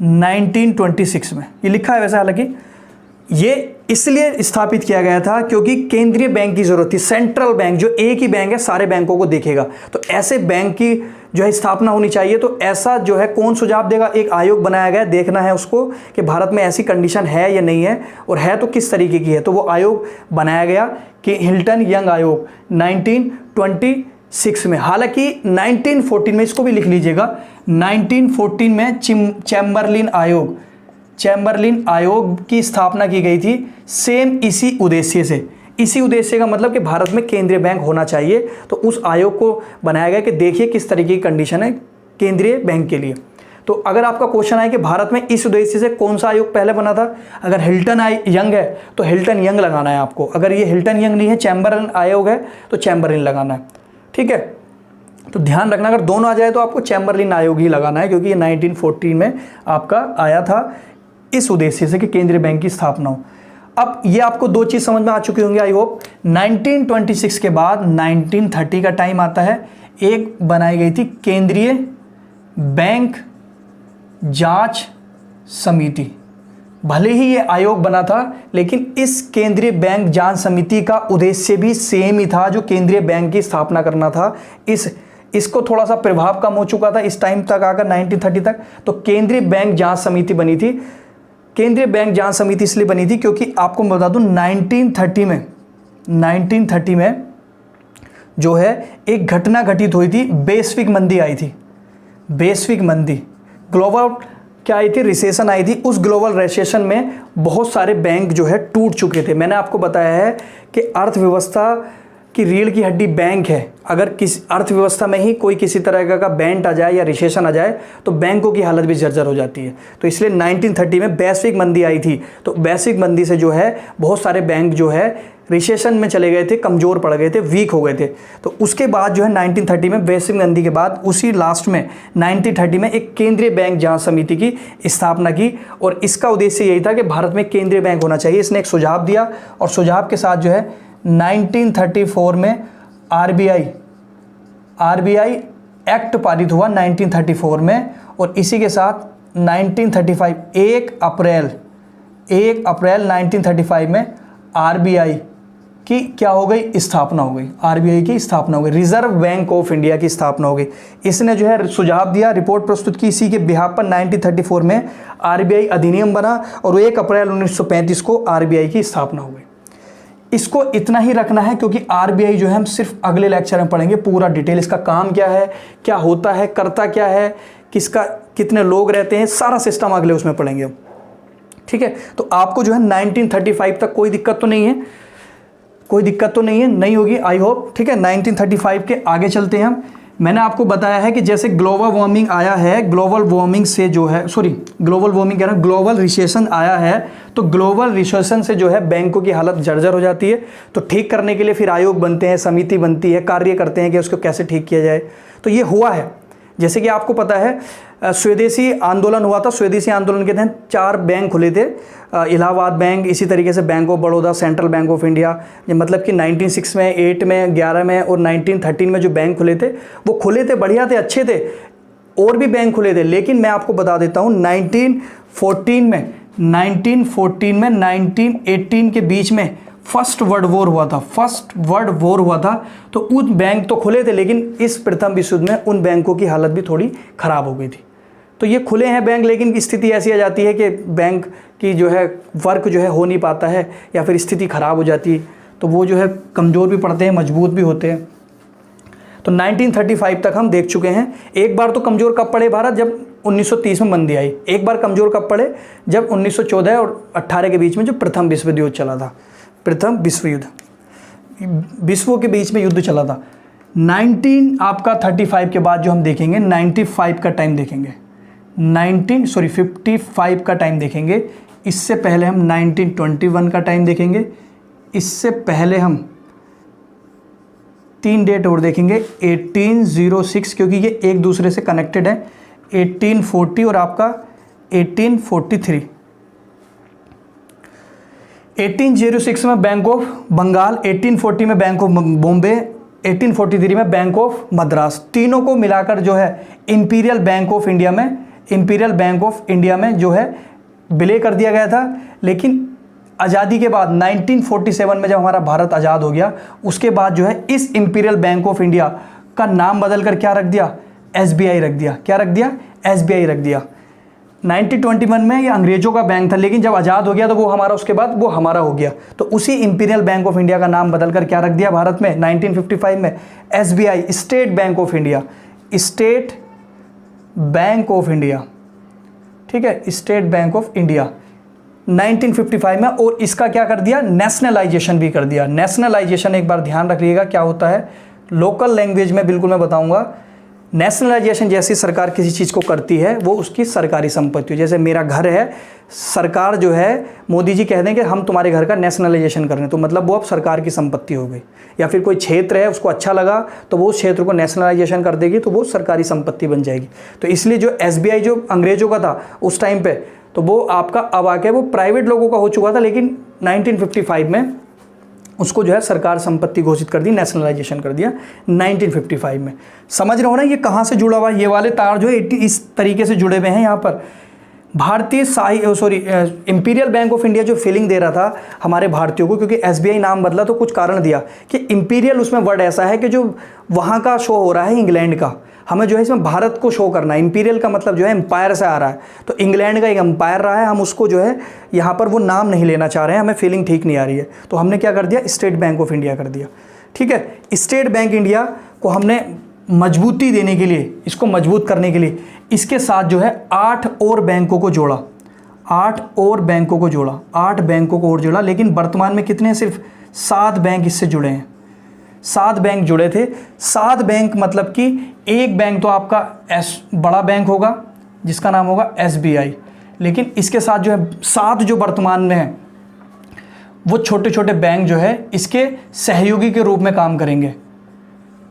1926 में, ये लिखा है वैसे, हालांकि ये इसलिए स्थापित किया गया था क्योंकि केंद्रीय बैंक की जरूरत थी, सेंट्रल बैंक जो एक ही बैंक है सारे बैंकों को देखेगा, तो ऐसे बैंक की जो है स्थापना होनी चाहिए। तो ऐसा जो है कौन सुझाव देगा, एक आयोग बनाया गया, देखना है उसको कि भारत में ऐसी कंडीशन है या नहीं है, और है तो किस तरीके की है। तो वो आयोग बनाया गया कि हिल्टन यंग आयोग 1926 में। हालांकि 1914 में, इसको भी लिख लीजिएगा, 1914 में चैम्बरलिन आयोग की स्थापना की गई थी, सेम इसी उद्देश्य से। इसी उद्देश्य का मतलब कि भारत में केंद्रीय बैंक होना चाहिए, तो उस आयोग को बनाया गया कि देखिए किस तरीके की कंडीशन है केंद्रीय बैंक के लिए। तो अगर आपका क्वेश्चन आए कि भारत में इस उद्देश्य से कौन सा आयोग पहले बना था, अगर हिल्टन यंग है तो हिल्टन यंग लगाना है आपको, अगर ये हिल्टन यंग नहीं है, चैम्बरलिन आयोग है तो चैम्बरलिन लगाना है, ठीक है। तो ध्यान रखना, अगर दोनों आ जाए तो आपको चैम्बरलिन आयोग ही लगाना है, क्योंकि ये 1914 में आपका आया था इस उद्देश्य से कि केंद्रीय बैंक की स्थापना हो। अब ये आपको दो चीज समझ में आ चुकी होंगी आई होप। 1926 के बाद 1930 का टाइम आता है, एक बनाई गई थी केंद्रीय बैंक जांच समिति। भले ही ये आयोग बना था, लेकिन इस केंद्रीय बैंक जांच समिति का उद्देश्य भी सेम ही था जो केंद्रीय बैंक की स्थापना करना था। इसको थोड़ा सा प्रभाव कम हो चुका था इस टाइम तक आकर 1930 तक, तो केंद्रीय बैंक जांच समिति बनी थी। केंद्रीय बैंक जांच समिति इसलिए बनी थी क्योंकि आपको मैं बता दूं 1930 में जो है एक घटना घटित हुई थी, वैश्विक मंदी आई थी, वैश्विक मंदी, ग्लोबल क्या आई थी, रिसेशन आई थी। उस ग्लोबल रिसेशन में बहुत सारे बैंक जो है टूट चुके थे। मैंने आपको बताया है कि अर्थव्यवस्था की रीढ़ की हड्डी बैंक है। अगर किसी अर्थव्यवस्था में ही कोई किसी तरह का बैंट आ जाए या रिसेशन आ जाए तो बैंकों की हालत भी जर्जर हो जाती है। तो इसलिए 1930 में वैश्विक मंदी आई थी, तो वैश्विक मंदी से जो है बहुत सारे बैंक जो है रिसेशन में चले गए थे, कमज़ोर पड़ गए थे, वीक हो गए थे। तो उसके बाद जो है 1930 में वैश्विक मंदी के बाद उसी लास्ट में 1930 में एक केंद्रीय बैंक जांच समिति की स्थापना की और इसका उद्देश्य यही था कि भारत में केंद्रीय बैंक होना चाहिए। इसने एक सुझाव दिया और सुझाव के साथ जो है 1934 में आरबीआई एक्ट पारित हुआ 1934 में और इसी के साथ 1935 1 अप्रैल 1935 में आरबीआई की क्या हो गई, स्थापना हो गई। आरबीआई की स्थापना हो गई, रिजर्व बैंक ऑफ इंडिया की स्थापना हो गई। इसने जो है सुझाव दिया, रिपोर्ट प्रस्तुत की, इसी के बिहाफ पर 1934 में आरबीआई अधिनियम बना और 1 अप्रैल 1935 को आरबीआई की स्थापना हो गई। इसको इतना ही रखना है क्योंकि आरबीआई जो है हम सिर्फ अगले लेक्चर में पढ़ेंगे पूरा डिटेल, इसका काम क्या है, क्या होता है, करता क्या है, किसका कितने लोग रहते हैं, सारा सिस्टम अगले उसमें पढ़ेंगे हम। ठीक है, तो आपको जो है 1935 तक कोई दिक्कत तो नहीं है, कोई दिक्कत तो नहीं है, नहीं होगी आई होप। ठीक है, 1935 के आगे चलते हैं हम। मैंने आपको बताया है कि जैसे ग्लोबल वार्मिंग आया है, ग्लोबल वार्मिंग से जो है ग्लोबल वार्मिंग कह रहा हूँ, ग्लोबल रिसेशन आया है, तो ग्लोबल रिसेशन से जो है बैंकों की हालत जर्जर हो जाती है। तो ठीक करने के लिए फिर आयोग बनते हैं, समिति बनती है, कार्य करते हैं कि उसको कैसे ठीक किया जाए। तो ये हुआ है। जैसे कि आपको पता है स्वदेशी आंदोलन हुआ था, स्वदेशी आंदोलन के तहत 4 बैंक खुले थे, इलाहाबाद बैंक, इसी तरीके से bank of Baroda, central bank of India. मतलब कि 1906 में, 8 में, 11 में और 1913 में जो बैंक खुले थे वो खुले थे, बढ़िया थे, अच्छे थे। और भी बैंक खुले थे, लेकिन मैं आपको बता देता हूँ 1914 में 1918 के बीच में फर्स्ट वर्ल्ड वॉर हुआ था। तो उन बैंक तो खुले थे, लेकिन इस प्रथम विश्व युद्ध में उन बैंकों की हालत भी थोड़ी ख़राब हो गई थी। तो ये खुले हैं बैंक, लेकिन स्थिति ऐसी आ जाती है कि बैंक की जो है वर्क जो है हो नहीं पाता है या फिर स्थिति ख़राब हो जाती है, तो वो जो है कमज़ोर भी पड़ते हैं, मजबूत भी होते हैं। तो 1935 तक हम देख चुके हैं। एक बार तो कमज़ोर कब पड़े भारत, जब 1930 में मंदी आई। एक बार कमज़ोर कब पड़े, जब 1914 और 18 के बीच में जो प्रथम विश्व युद्ध चला था, प्रथम विश्व युद्ध, विश्वों के बीच में युद्ध चला था। 1935 के बाद जो हम देखेंगे 95 का टाइम देखेंगे, 55 का टाइम देखेंगे। इससे पहले हम 1921 का टाइम देखेंगे। इससे पहले हम 3 डेट और देखेंगे, 1806, क्योंकि ये एक दूसरे से कनेक्टेड है, 1840 और आपका 1843। 1806 में बैंक ऑफ बंगाल, 1840 में बैंक ऑफ बॉम्बे, 1843 में बैंक ऑफ मद्रास। तीनों को मिलाकर जो है इंपीरियल बैंक ऑफ इंडिया में जो है विलय कर दिया गया था। लेकिन आज़ादी के बाद 1947 में जब हमारा भारत आज़ाद हो गया, उसके बाद जो है इस इंपीरियल बैंक ऑफ इंडिया का नाम बदलकर क्या रख दिया, एसबीआई रख दिया। क्या रख दिया, एसबीआई रख दिया। 1921 में ये अंग्रेजों का बैंक था, लेकिन जब आज़ाद हो गया तो वो हमारा, उसके बाद वो हमारा हो गया। तो उसी इंपीरियल बैंक ऑफ इंडिया का नाम बदलकर क्या रख दिया भारत में 1955 में, SBI, state bank of India, state bank of India. ठीक है, स्टेट बैंक ऑफ इंडिया 1955 में। और इसका क्या कर दिया, नेशनलाइजेशन भी कर दिया। नेशनलाइजेशन एक बार ध्यान रखिएगा क्या होता है, लोकल लैंग्वेज में बिल्कुल मैं बताऊंगा। नेशनलाइजेशन जैसी सरकार किसी चीज़ को करती है, वो उसकी सरकारी संपत्ति हो। जैसे मेरा घर है, सरकार जो है, मोदी जी कह दें कि हम तुम्हारे घर का नेशनलाइजेशन कर रहे हैं, तो मतलब वो अब सरकार की संपत्ति हो गई। या फिर कोई क्षेत्र है, उसको अच्छा लगा तो वो उस क्षेत्र को नेशनलाइजेशन कर देगी, तो वो सरकारी संपत्ति बन जाएगी। तो इसलिए जो एसबीआई जो अंग्रेजों का था उस टाइम पे, तो वो आपका अब आके वो प्राइवेट लोगों का हो चुका था, लेकिन 1955 में उसको जो है सरकार संपत्ति घोषित कर दी, नेशनलाइजेशन कर दिया 1955 में। समझ रहे हो ना ये कहाँ से जुड़ा हुआ है, ये वाले तार जो है इस तरीके से जुड़े हुए हैं यहाँ पर। भारतीय इंपीरियल बैंक ऑफ इंडिया जो फीलिंग दे रहा था हमारे भारतीयों को, क्योंकि एसबीआई नाम बदला तो कुछ कारण दिया कि इंपीरियल, उसमें वर्ड ऐसा है कि जो वहाँ का शो हो रहा है इंग्लैंड का, हमें जो है इसमें भारत को शो करना है। इंपीरियल का मतलब जो है एम्पायर से आ रहा है, तो इंग्लैंड का एक एम्पायर रहा है, हम उसको जो है यहाँ पर वो नाम नहीं लेना चाह रहे हैं, हमें फीलिंग ठीक नहीं आ रही है, तो हमने क्या कर दिया, स्टेट बैंक ऑफ इंडिया कर दिया। ठीक है, स्टेट बैंक इंडिया को हमने मजबूती देने के लिए, इसको मजबूत करने के लिए इसके साथ जो है 8 और बैंकों को जोड़ा, 8 बैंकों को और जोड़ा। लेकिन वर्तमान में कितने, सिर्फ 7 बैंक इससे जुड़े हैं। 7 बैंक जुड़े थे। 7 बैंक मतलब कि एक बैंक तो आपका बड़ा बैंक होगा जिसका नाम होगा एसबीआई, लेकिन इसके साथ जो है 7 जो वर्तमान में है वो छोटे छोटे बैंक जो है इसके सहयोगी के रूप में काम करेंगे।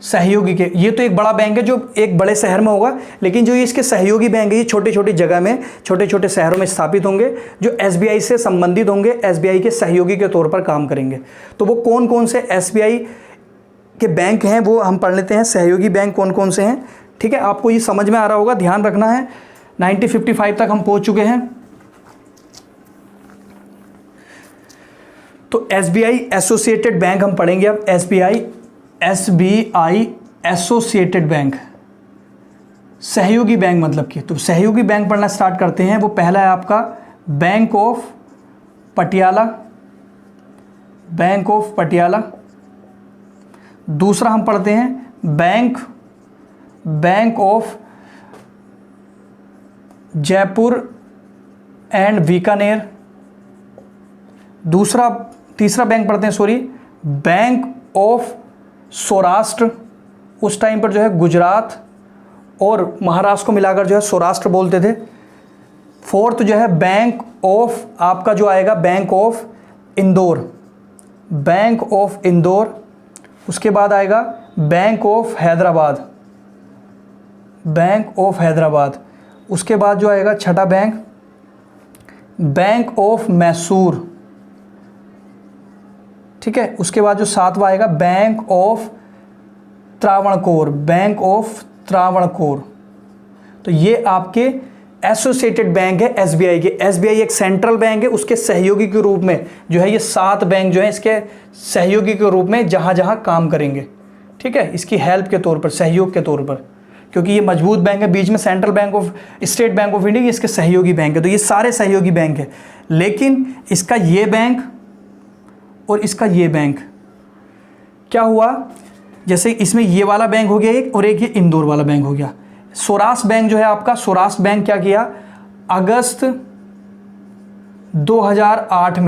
सहयोगी के, ये तो एक बड़ा बैंक है जो एक बड़े शहर में होगा, लेकिन जो ये इसके सहयोगी बैंक है ये छोटे छोटी जगह में, छोटे छोटे शहरों में स्थापित होंगे, जो एसबीआई से संबंधित होंगे, एसबीआई के सहयोगी के तौर पर काम करेंगे। तो वो कौन कौन से एसबीआई के बैंक हैं वो हम पढ़ लेते हैं, सहयोगी बैंक कौन कौन से हैं। ठीक है, आपको ये समझ में आ रहा होगा, ध्यान रखना है। 1955 तक हम पहुंच चुके हैं। तो एसबीआई एसोसिएटेड बैंक हम पढ़ेंगे अब। एसबीआई एसोसिएटेड बैंक, सहयोगी बैंक मतलब कि, तो सहयोगी बैंक पढ़ना स्टार्ट करते हैं। वो पहला है आपका bank of Patiala, bank of Patiala. दूसरा हम पढ़ते हैं bank of Jaipur and Bikaner. तीसरा बैंक पढ़ते हैं, सॉरी, बैंक ऑफ सौराष्ट्र। उस टाइम पर जो है गुजरात और महाराष्ट्र को मिलाकर जो है सौराष्ट्र बोलते थे। फोर्थ जो है बैंक ऑफ आपका जो आएगा bank of Indore, bank of Indore. उसके बाद आएगा bank of Hyderabad, bank of Hyderabad. उसके बाद जो आएगा छठा बैंक ऑफ मैसूर। ठीक है, उसके बाद जो सातवां आएगा bank of Travancore, bank of Travancore. तो ये आपके एसोसिएटेड बैंक है एसबीआई के। एसबीआई एक सेंट्रल बैंक है, उसके सहयोगी के रूप में जो है ये 7 बैंक जो है इसके सहयोगी के रूप में जहां जहां काम करेंगे। ठीक है, इसकी हेल्प के तौर पर, सहयोग के तौर पर, क्योंकि ये मजबूत बैंक है। बीच में central bank of, state bank of India, ये इसके सहयोगी बैंक है। तो ये सारे सहयोगी बैंक है, लेकिन इसका ये बैंक और इसका ये बैंक क्या हुआ, जैसे इसमें ये वाला बैंक हो गया एक, और एक ये इंदौर वाला बैंक हो गया। सौराष्ट्र बैंक जो है आपका, सौराष्ट्र बैंक क्या किया, अगस्त 2008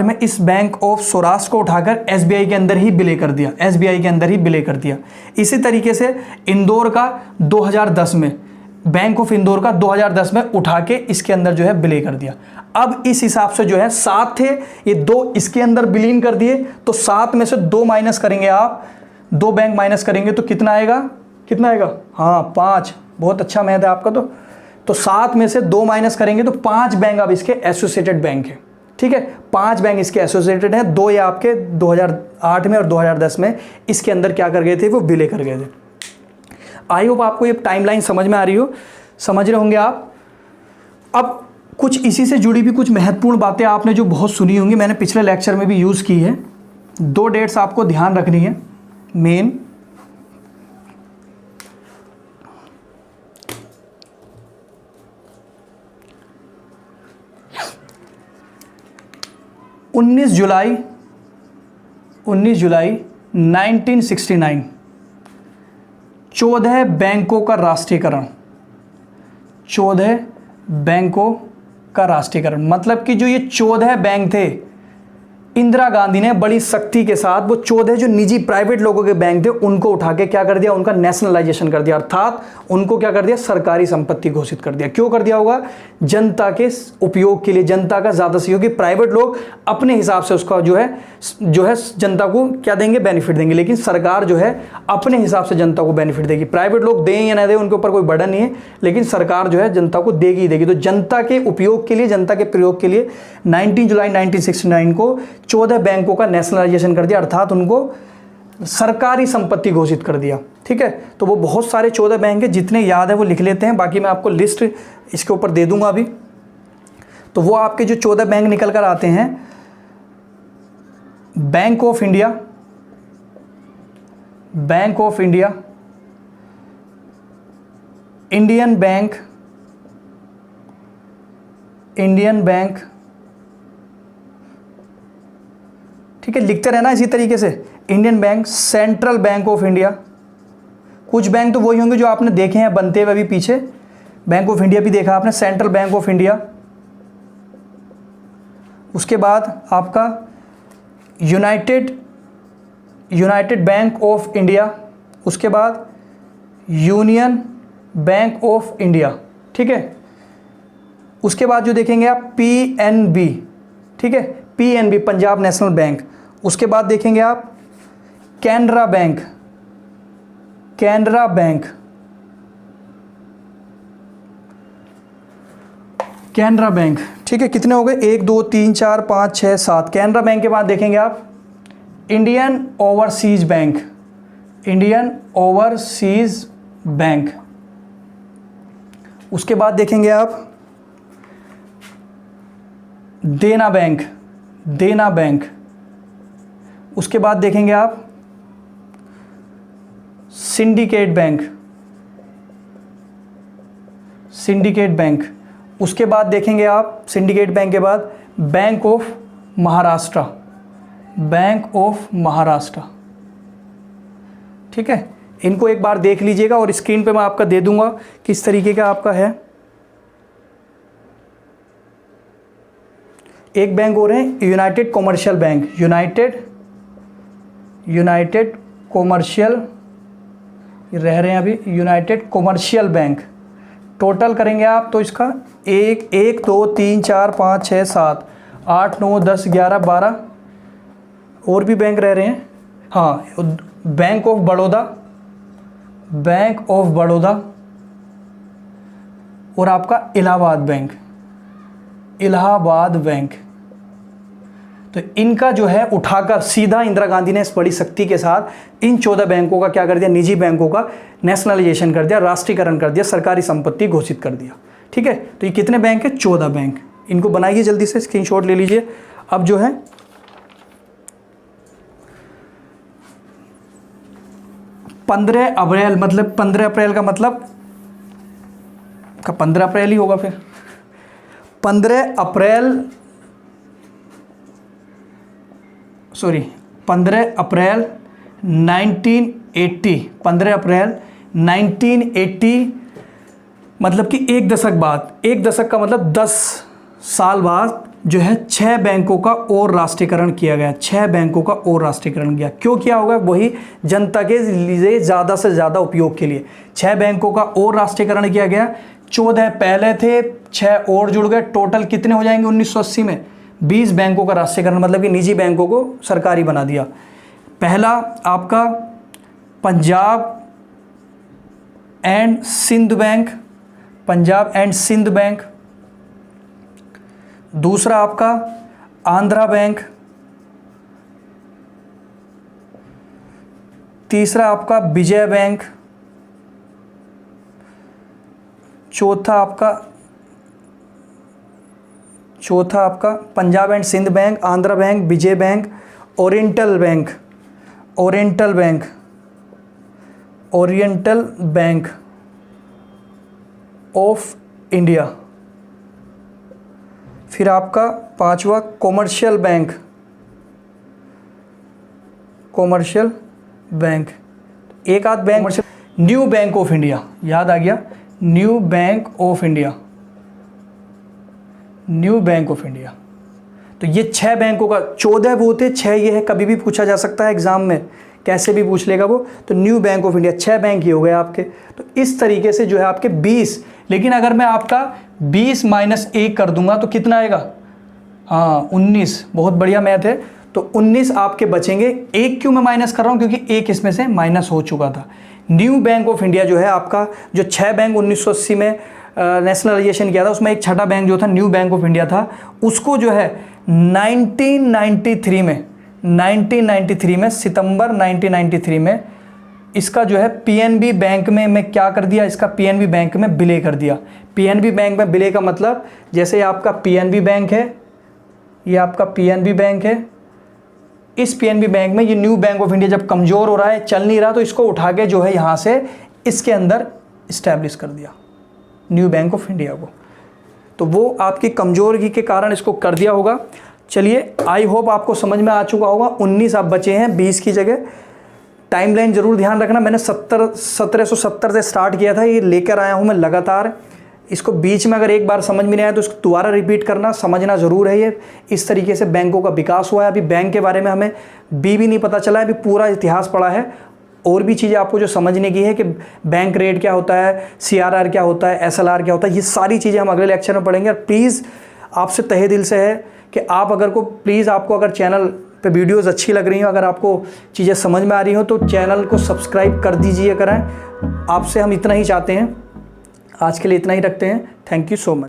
में इस बैंक ऑफ सौराष्ट्र को उठाकर एसबीआई के अंदर ही विलय कर दिया, एसबीआई के अंदर ही विलय कर दिया। इसी तरीके से इंदौर का 2010 में, बैंक ऑफ इंदौर का 2010 में उठा के इसके अंदर जो है विलय कर दिया। अब इस हिसाब से जो है 7 थे, ये 2 इसके अंदर विलीन कर दिए। तो 7 में से 2 माइनस करेंगे आप, 2 बैंक माइनस करेंगे तो कितना आएगा, हाँ 5। बहुत अच्छा मैथ है आपका। तो 7 में से 2 माइनस करेंगे तो 5 बैंक अब इसके एसोसिएटेड बैंक है। ठीक है, 5 बैंक इसके एसोसिएटेड हैं। 2 ये आपके 2008 में और 2010 में इसके अंदर क्या कर गए थे, वो विलय कर गए थे। आई होप आपको ये टाइमलाइन समझ में आ रही हो, समझ रहे होंगे आप। अब कुछ इसी से जुड़ी भी कुछ महत्वपूर्ण बातें आपने जो बहुत सुनी होंगी, मैंने पिछले लेक्चर में भी यूज़ की है। 2 डेट्स आपको ध्यान रखनी है मेन। उन्नीस जुलाई 1969 14 बैंकों का राष्ट्रीयकरण, 14 बैंकों का राष्ट्रीयकरण। मतलब कि जो ये 14 बैंक थे, इंदिरा गांधी ने बड़ी सख्ती के साथ वो 14 जो निजी प्राइवेट लोगों के बैंक थे उनको उठा के क्या कर दिया, उनका नेशनलाइजेशन कर दिया, अर्थात उनको क्या कर दिया, सरकारी संपत्ति घोषित कर दिया। क्यों कर दिया होगा, जनता के उपयोग के लिए, जनता का ज़्यादा सहयोग, कि प्राइवेट लोग अपने हिसाब से उसका जो है जनता को क्या देंगे, बेनिफिट देंगे, लेकिन सरकार जो है अपने हिसाब से जनता को बेनिफिट देगी। प्राइवेट लोग दें या ना दें उनके ऊपर कोई बर्डन नहीं है, लेकिन सरकार जो है जनता को देगी ही देगी। तो जनता के उपयोग के लिए, जनता के प्रयोग के लिए 19 जुलाई 1969 को 14 बैंकों का नेशनलाइजेशन कर दिया, अर्थात उनको सरकारी संपत्ति घोषित कर दिया। ठीक है, तो वो बहुत सारे 14 बैंक हैं, जितने याद है वो लिख लेते हैं, बाकी मैं आपको लिस्ट इसके ऊपर दे दूंगा अभी। तो वो आपके जो 14 बैंक निकल कर आते हैं, bank of India, bank of India, Indian bank, Indian bank, ठीक है, लिखते रहना इसी तरीके से, Indian bank, central bank of India. कुछ बैंक तो वही होंगे जो आपने देखे हैं बनते हुए अभी पीछे, बैंक ऑफ इंडिया भी देखा आपने, सेंट्रल बैंक ऑफ इंडिया। उसके बाद आपका यूनाइटेड बैंक ऑफ इंडिया, उसके बाद यूनियन बैंक ऑफ इंडिया। ठीक है, उसके बाद जो देखेंगे आप PNB, ठीक है, PNB पंजाब नेशनल बैंक। उसके बाद देखेंगे आप Canara bank, Canara bank, Canara bank, ठीक है। कितने हो गए, 1 2 3 4 5 6 7। कैनरा बैंक के बाद देखेंगे आप Indian overseas bank, Indian overseas bank. उसके बाद देखेंगे आप देना बैंक, देना बैंक। उसके बाद देखेंगे आप सिंडिकेट बैंक, सिंडिकेट बैंक। उसके बाद देखेंगे आप सिंडिकेट बैंक के बाद bank of Maharashtra, bank of Maharashtra, ठीक है। इनको एक बार देख लीजिएगा और स्क्रीन पे मैं आपका दे दूंगा किस तरीके का आपका है। एक बैंक और है United commercial bank, United commercial रह रहे हैं अभी, यूनाइटेड कॉमर्शियल बैंक। टोटल करेंगे आप तो इसका 1 2 3 4 5 6 7 8 9 10 11 12 और भी बैंक रह रहे हैं। हाँ, bank of Baroda, bank of Baroda और आपका इलाहाबाद बैंक, इलाहाबाद बैंक। तो इनका जो है उठाकर सीधा इंदिरा गांधी ने इस बड़ी शक्ति के साथ इन 14 बैंकों का क्या कर दिया, निजी बैंकों का नेशनलाइजेशन कर दिया, राष्ट्रीयकरण कर दिया, सरकारी संपत्ति घोषित कर दिया, ठीक है। तो ये कितने बैंक है, 14 बैंक। इनको बनाइए जल्दी से, स्क्रीनशॉट ले लीजिए। अब जो है 15 अप्रैल, मतलब 15 अप्रैल का मतलब 15 अप्रैल ही होगा फिर। 15 अप्रैल 1980, 15 अप्रैल 1980, मतलब कि एक दशक बाद, एक दशक का मतलब 10 साल बाद जो है 6 बैंकों का और राष्ट्रीयकरण किया गया, 6 बैंकों का और राष्ट्रीयकरण किया। क्यों किया होगा, वही जनता के लिए ज़्यादा से ज़्यादा उपयोग के लिए 6 बैंकों का और राष्ट्रीयकरण किया गया। 14 पहले थे, 6 और जुड़ गए, टोटल कितने हो जाएंगे 1980 में, 20 बैंकों का राष्ट्रीयकरण, मतलब कि निजी बैंकों को सरकारी बना दिया। पहला आपका Punjab and Sindh Bank, Punjab and Sindh Bank. दूसरा आपका आंध्रा बैंक। तीसरा आपका विजय बैंक। चौथा आपका Punjab and Sindh Bank, Andhra Bank, Vijaya Bank, Oriental Bank, Oriental Bank, Oriental Bank of India. फिर आपका पांचवा कॉमर्शियल बैंक, कॉमर्शियल बैंक। एक आध bank New Bank of India, याद आ गया, New Bank of India, New Bank of India. तो ये 6 बैंकों का, 14 वो थे, 6 ये है, कभी भी पूछा जा सकता है एग्जाम में, कैसे भी पूछ लेगा वो। तो new Bank of India, 6 bank ये हो गए आपके। तो इस तरीके से जो है आपके 20, लेकिन अगर मैं आपका 20 - 1 कर दूंगा तो कितना आएगा, हाँ 19, बहुत बढ़िया मैथ है। तो 19 आपके बचेंगे। एक क्यों मैं माइनस कर रहा हूँ, क्योंकि एक इसमें से माइनस हो चुका था। न्यू बैंक ऑफ इंडिया जो है आपका, जो 6 बैंक 1980 में नेशनलाइजेशन किया था, उसमें एक छठा बैंक जो था न्यू बैंक ऑफ इंडिया था, उसको जो है 1993 में सितंबर 1993 में इसका जो है पीएनबी बैंक में मैं क्या कर दिया, इसका पीएनबी बैंक में विलय कर दिया। पीएनबी बैंक में विलय का मतलब, जैसे आपका पीएनबी बैंक है, ये आपका पीएनबी बैंक है, इस पीएनबी बैंक में ये न्यू बैंक ऑफ इंडिया जब कमज़ोर हो रहा है, चल नहीं रहा, तो इसको उठा के जो है यहाँ से इसके अंदर इस्टेब्लिश कर दिया न्यू बैंक ऑफ इंडिया को। तो वो आपकी कमज़ोरी के कारण इसको कर दिया होगा। चलिए, आई होप आपको समझ में आ चुका होगा। 19 आप बचे हैं 20 की जगह। टाइमलाइन ज़रूर ध्यान रखना, मैंने 1770 से स्टार्ट किया था, ये लेकर आया हूँ मैं लगातार। इसको बीच में अगर एक बार समझ में नहीं आया तो इसको दोबारा रिपीट करना, समझना ज़रूर है। ये इस तरीके से बैंकों का विकास हुआ है। अभी बैंक के बारे में हमें भी नहीं पता चला है, अभी पूरा इतिहास पढ़ा है। और भी चीज़ें आपको जो समझने की है कि बैंक रेट क्या होता है, CRR क्या होता है, SLR क्या होता है, ये सारी चीज़ें हम अगले लेक्चर में पढ़ेंगे। और प्लीज़ आपसे तहे दिल से है कि आप अगर को प्लीज़ आपको अगर चैनल पे वीडियोस अच्छी लग रही हो, अगर आपको चीज़ें समझ में आ रही हो तो चैनल को सब्सक्राइब कर दीजिए करें। आपसे हम इतना ही चाहते हैं। आज के लिए इतना ही रखते हैं। Thank you so much.